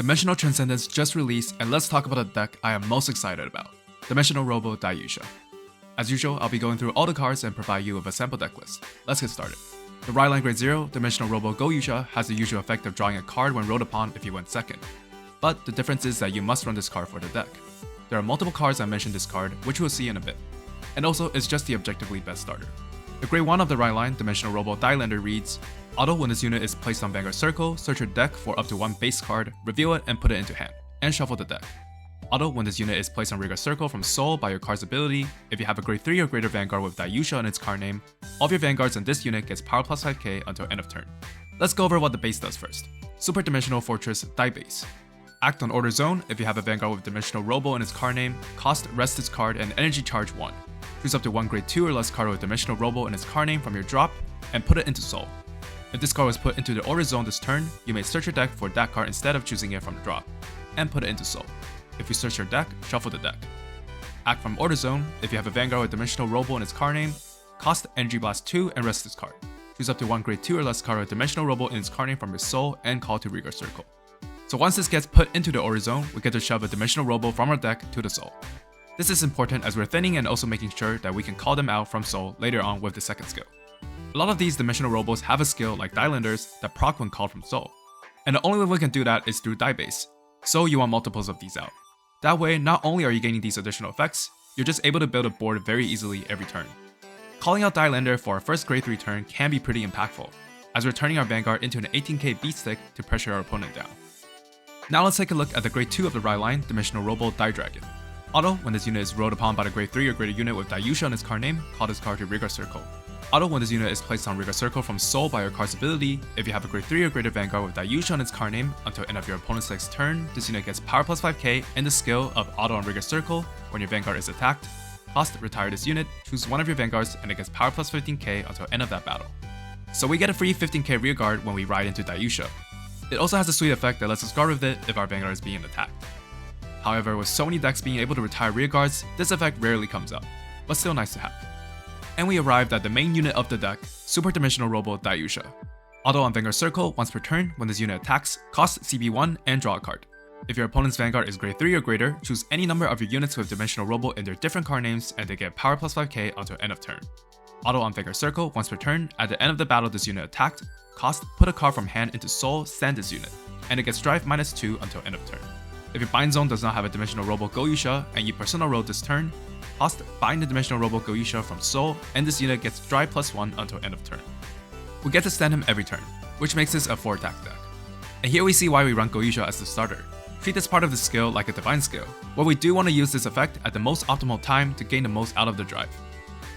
Dimensional Transcendence just released, and let's talk about the deck I am most excited about, Dimensional Robo Daiyusha. As usual, I'll be going through all the cards and provide you with a sample deck list. Let's get started. The Ryline Grade 0, Dimensional Robo Goyusha has the usual effect of drawing a card when rolled upon if you went second. But the difference is that you must run this card for the deck. There are multiple cards that mention this card, which we'll see in a bit. And also, it's just the objectively best starter. The Grade 1 of the Ryline, Dimensional Robo Dailander reads, Auto, when this unit is placed on Vanguard Circle, search your deck for up to one base card, reveal it and put it into hand, and shuffle the deck. Auto, when this unit is placed on Vanguard Circle from Soul by your card's ability, if you have a Grade 3 or greater Vanguard with Daiyusha in its card name, all of your Vanguards in this unit gets power plus 5k until end of turn. Let's go over what the base does first. Super Dimensional Fortress Dai Base. Act on Order Zone if you have a Vanguard with Dimensional Robo in its card name, cost rest its card and energy charge 1. Choose up to one Grade 2 or less card with Dimensional Robo in its card name from your drop, and put it into Soul. If this card was put into the Order Zone this turn, you may search your deck for that card instead of choosing it from the drop, and put it into Soul. If you search your deck, shuffle the deck. Act from Order Zone if you have a Vanguard with Dimensional Robo in its card name, cost Energy Blast 2 and rest this card. Choose up to one Grade 2 or less card with Dimensional Robo in its card name from your Soul and call to Vanguard Circle. So once this gets put into the Order Zone, we get to shove a Dimensional Robo from our deck to the Soul. This is important as we're thinning and also making sure that we can call them out from Soul later on with the second skill. A lot of these Dimensional Robos have a skill like Dailanders that proc when called from Soul, and the only way we can do that is through Dai Base, so you want multiples of these out. That way, not only are you gaining these additional effects, you're just able to build a board very easily every turn. Calling out Dailander for our first Grade 3 turn can be pretty impactful, as we're turning our Vanguard into an 18k beat stick to pressure our opponent down. Now let's take a look at the Grade 2 of the Ryline, Dimensional Robo Dai Dragon. Auto, when this unit is rolled upon by the Grade 3 or greater unit with Daiyusha in its card name, call this card to Vanguard Circle. Auto, when this unit is placed on Vanguard Circle from Soul by your card's ability, if you have a Grade 3 or greater Vanguard with Daiyusha in its card name, until end of your opponent's next turn, this unit gets power plus 5k and the skill of Auto on Vanguard Circle. When your Vanguard is attacked, cost retire this unit, choose one of your Vanguards and it gets power plus 15k until end of that battle. So we get a free 15k rear guard when we ride into Daiyusha. It also has a sweet effect that lets us guard with it if our Vanguard is being attacked. However, with so many decks being able to retire rear guards, this effect rarely comes up, but still nice to have. And we arrived at the main unit of the deck, Super Dimensional Robo Daiyusha. Auto on Vanguard Circle once per turn when this unit attacks, cost CB1 and draw a card. If your opponent's Vanguard is Grade 3 or greater, choose any number of your units with Dimensional Robo in their different card names and they get power plus 5k until end of turn. Auto on Vanguard Circle once per turn, at the end of the battle this unit attacked, cost put a card from hand into Soul, stand this unit, and it gets drive -2 until end of turn. If your bind zone does not have a Dimensional Robo Goyusha and you personal roll this turn, cost bind the Dimensional Robo Goyusha from Soul and this unit gets drive +1 until end of turn. We get to stand him every turn, which makes this a 4 attack deck. And here we see why we run Goyusha as the starter. Treat this part of the skill like a divine skill, where we do want to use this effect at the most optimal time to gain the most out of the drive.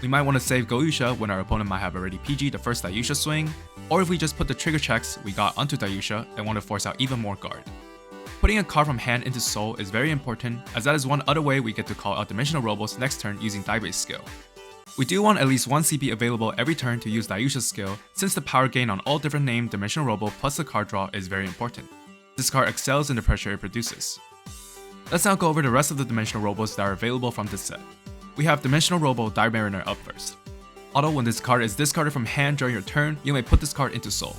We might want to save Goyusha when our opponent might have already PG the first Daiyusha swing, or if we just put the trigger checks we got onto Daiyusha and want to force out even more guard. Putting a card from hand into Soul is very important, as that is one other way we get to call out Dimensional Robos next turn using Dai Base skill. We do want at least one CP available every turn to use Daiyusha's skill, since the power gain on all different named Dimensional Robo plus the card draw is very important. This card excels in the pressure it produces. Let's now go over the rest of the Dimensional Robos that are available from this set. We have Dimensional Robo Dai Mariner up first. Auto, when this card is discarded from hand during your turn, you may put this card into Soul.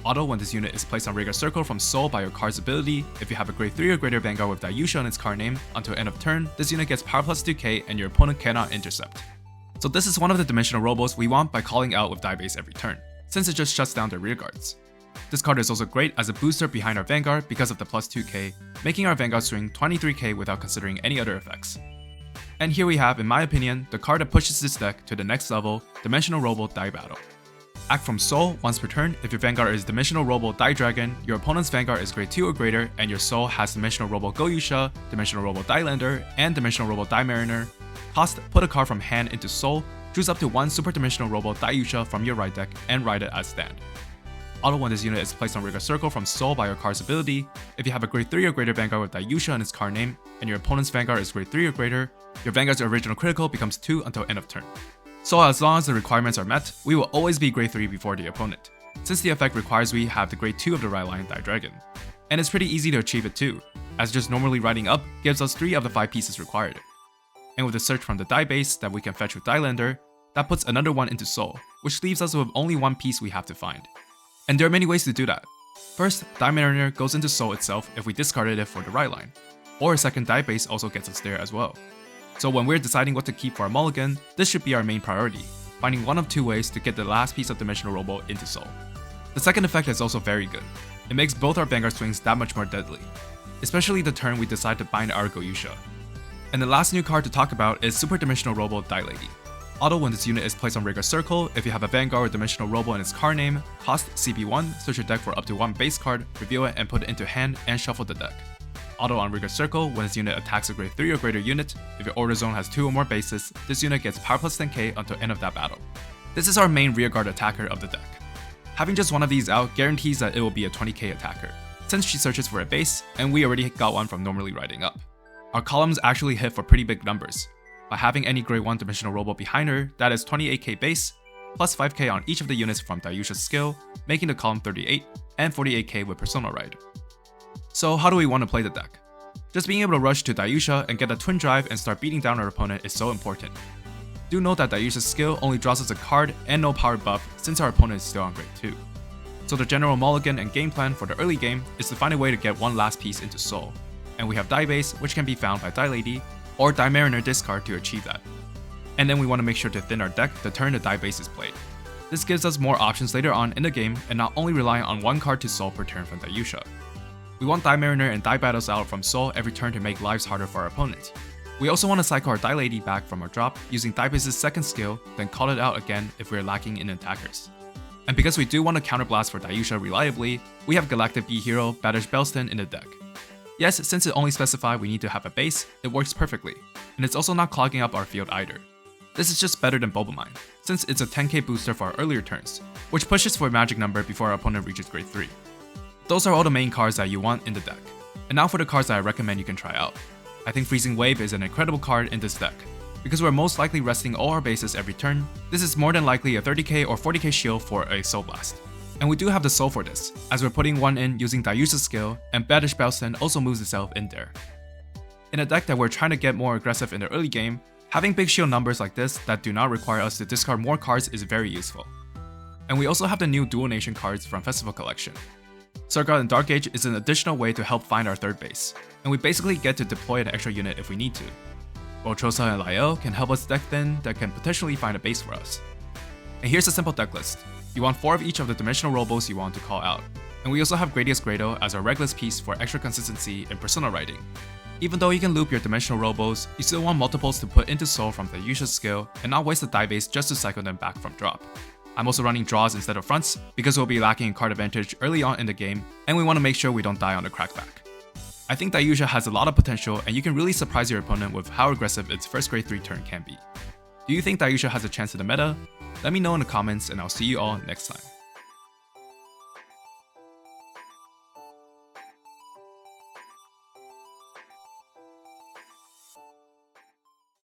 Auto, when this unit is placed on Vanguard Circle from Soul by your card's ability, if you have a Grade 3 or greater Vanguard with Daiyusha in its card name, until end of turn, this unit gets power plus 2k and your opponent cannot intercept. So this is one of the Dimensional Robos we want by calling out with Dai Base every turn, since it just shuts down their rear guards. This card is also great as a booster behind our Vanguard because of the plus 2k, making our Vanguard swing 23k without considering any other effects. And here we have, in my opinion, the card that pushes this deck to the next level, Dimensional Robo Dai Battle. Act from Soul once per turn if your Vanguard is Dimensional Robo Dai Dragon, your opponent's Vanguard is Grade 2 or greater, and your Soul has Dimensional Robo Goyusha, Dimensional Robo Dailander, and Dimensional Robo Dai Mariner. Cost put a card from hand into Soul, choose up to one Super Dimensional Robo Daiyusha from your right deck, and ride it as stand. Auto, when this unit is placed on Vanguard Circle from Soul by your card's ability, if you have a Grade 3 or greater Vanguard with Daiyusha in its card name, and your opponent's Vanguard is Grade 3 or greater, your Vanguard's original critical becomes 2 until end of turn. So as long as the requirements are met, we will always be Grade 3 before the opponent, since the effect requires we have the Grade 2 of the Ryline Dai Dragon. And it's pretty easy to achieve it too, as just normally riding up gives us 3 of the 5 pieces required. And with the search from the Dai Base that we can fetch with Dailander, that puts another one into Soul, which leaves us with only one piece we have to find. And there are many ways to do that. First, Dai Mariner goes into Soul itself if we discarded it for the right line, or a second Dai base also gets us there as well. So when we're deciding what to keep for our mulligan, this should be our main priority, finding one of two ways to get the last piece of Dimensional Robo into Soul. The second effect is also very good. It makes both our Vanguard swings that much more deadly, especially the turn we decide to bind our Daiyusha. And the last new card to talk about is Super Dimensional Robo Dai Lady. Auto when this unit is placed on Rigor Circle, if you have a Vanguard with Dimensional Robo in its card name, cost CP1, search your deck for up to one base card, reveal it and put it into hand and shuffle the deck. Auto on Rigor Circle, when this unit attacks a grade 3 or greater unit, if your order zone has 2 or more bases, this unit gets power plus 10k until end of that battle. This is our main rearguard attacker of the deck. Having just one of these out guarantees that it will be a 20k attacker, since she searches for a base, and we already got one from normally riding up. Our columns actually hit for pretty big numbers. By having any grade 1 Dimensional Robo behind her, that is 28k base, plus 5k on each of the units from Daiyusha's skill, making the column 38, and 48k with Persona Ride. So how do we want to play the deck? Just being able to rush to Daiyusha and get a twin drive and start beating down our opponent is so important. Do note that Daiyusha's skill only draws us a card and no power buff since our opponent is still on grade 2. So the general mulligan and game plan for the early game is to find a way to get one last piece into Soul, and we have Dai base which can be found by Dai Lady, or Dai Mariner discard to achieve that. And then we want to make sure to thin our deck the turn the Dai base is played. This gives us more options later on in the game and not only relying on one card to Soul per turn from Daiyusha. We want Dai Mariner and Dai Battles out from Soul every turn to make lives harder for our opponent. We also want to cycle our Dai Lady back from our drop using Dai base's second skill, then call it out again if we are lacking in attackers. And because we do want to counterblast for Daiyusha reliably, we have Galactic B Hero Badish Belston in the deck. Yes, since it only specifies we need to have a base, it works perfectly, and it's also not clogging up our field either. This is just better than Bulbamine, since it's a 10k booster for our earlier turns, which pushes for a magic number before our opponent reaches grade 3. Those are all the main cards that you want in the deck. And now for the cards that I recommend you can try out. I think Freezing Wave is an incredible card in this deck. Because we're most likely resting all our bases every turn, this is more than likely a 30k or 40k shield for a Soul Blast. And we do have the soul for this, as we're putting one in using Daiyusha's skill, and Badish Belston also moves itself in there. In a deck that we're trying to get more aggressive in the early game, having big shield numbers like this that do not require us to discard more cards is very useful. And we also have the new Dual Nation cards from Festival Collection. Surgat and Dark Age is an additional way to help find our third base, and we basically get to deploy an extra unit if we need to. Bochosa and Lael can help us deck thin that can potentially find a base for us. And here's a simple deck list. You want 4 of each of the Dimensional Robos you want to call out, and we also have Gradius Grado as our Reckless piece for extra consistency in Persona Riding. Even though you can loop your Dimensional Robos, you still want multiples to put into Soul from the Daiyusha's skill and not waste the Dai base just to cycle them back from drop. I'm also running draws instead of fronts because we'll be lacking in card advantage early on in the game, and we want to make sure we don't die on the crackback. I think Daiyusha has a lot of potential, and you can really surprise your opponent with how aggressive its first grade 3 turn can be. Do you think Daiyusha has a chance in the meta? Let me know in the comments, and I'll see you all next time.